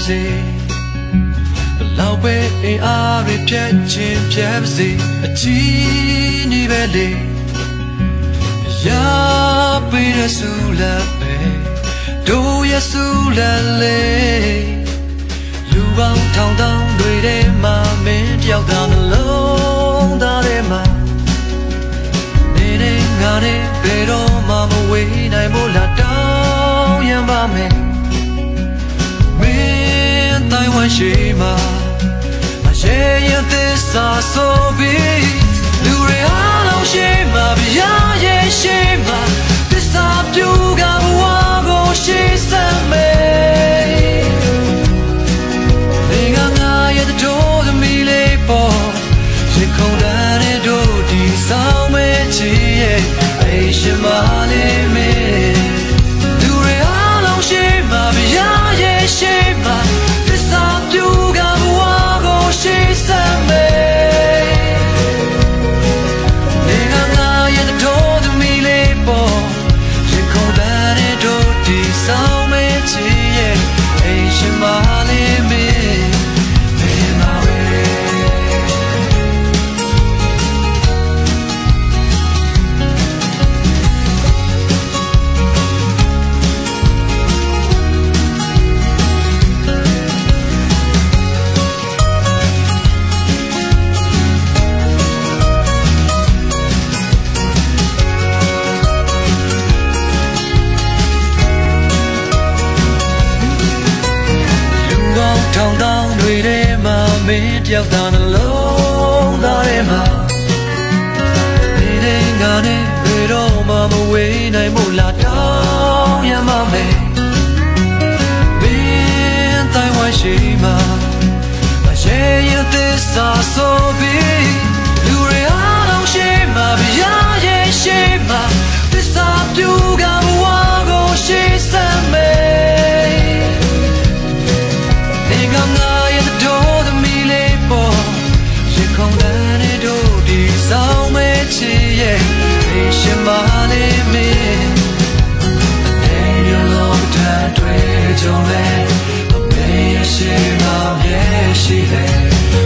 စေဘလောက်ပဲအင်အားတွေပြတ်ချင်းပြတ်ပါစေအချီးနေပဲလေရာပေးရဆူလာပဲတို့ရဆူလာလေလူပေါင်းထောင်တောင်းတွေထဲမှာမင်းတယောက်သာနှလုံးသားထဲမှာနေငါနဲ့ဘယ်တော့မှမဝေးနိုင်မို့လားတောင်းရမ်းပါမယ်မင်းတိုင်းဝမ်းရှိမှာအရေးရသစ္စာဆိုပြီးလူတွေအားလုံးရှိမှာဗျာရဲ့ရှိမှာသစ္စာပြူကဘဝကိုရှိစမ်းမယ်နေငါရဲ့တို့သမီးလေးပေါ်ရင်ခုန်တဲ့တို့ဒီဆောင်မဲ့ချီရဲ့အိရှင်မလေးမင်းလူတွေအားလုံးရှိမှာဗျာရဲ့ရှိမှာသစ္စာပြူကဘဝကိုရှိစမ်းမယ်နေငါရဲ့တို့သမီးလေးပေါ်ရင်ခုန်တဲ့တို့ဒီဆောင်မဲ့ချီရဲ့အိရှင်မလေးမင်းထောင်တောင်းတွေထဲမှာမင်းတယောက်သာနှလုံးသားထဲမှာနေငါနဲ့ဘယ်တော့မှမဝေးနိုင်မို့လားတောင်းရမ်းပါမယ်မင်းတိုင်းဝမ်းရှိမှာအရေးရသစ္စာဆိုပြီးလူတွေအားလုံးရှိမှာဗျာရဲ့ရှိမှာသစ္စာပြူကဘဝကိုရှိစမ်းမယ်ဆောင်မဲ့ချီရဲ့အိရှင်မလေးမင်းအနေနဲ့လုံးထမ်းတွေ့ကြုံလဲအမေရှိမှမြဲရှိတယ်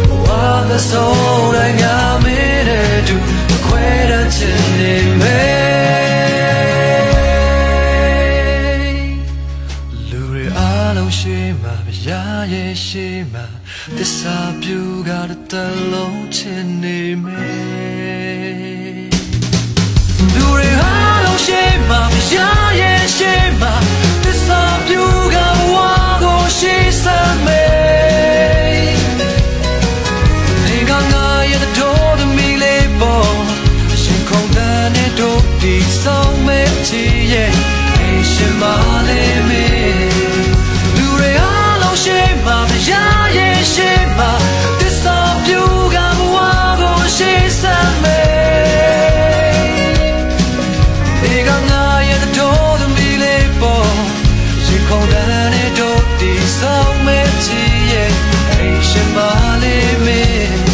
ဘဝမဆုံးတိုင်းငါမင်းတဲ့သူအခွဲတမ်းချင်နေမယ်လူတွေအားလုံးရှိမှဗျာရဲ့ရှိမှသစ္စာပြူကတလုံးချင်နေမယ်လူတွေအားလုံးရှိမှဗျာရဲ့ရှိမှသစ္စာပြူကဘဝကိုရှိစမ်းမယ်နေငါရဲ့တို့သမီးလေးပေါ်ရှင်ခုန်တဲ့တို့ဒီဆောင်မဲ့ချီရဲ့အိရှင်မလေးမင်းလူတွေအားလုံးရှိမှဗျာရဲ့ရှိမှသစ္စာပြူကဘဝကိုရှိစမ်းမယ်ဒီကငါရဲ့တို့သမီးလေးပေါ်ရင်ခုန်တဲ့တို့ဒီဆောင်မဲ့ချီရဲ့အိရှင်မလေးမင်း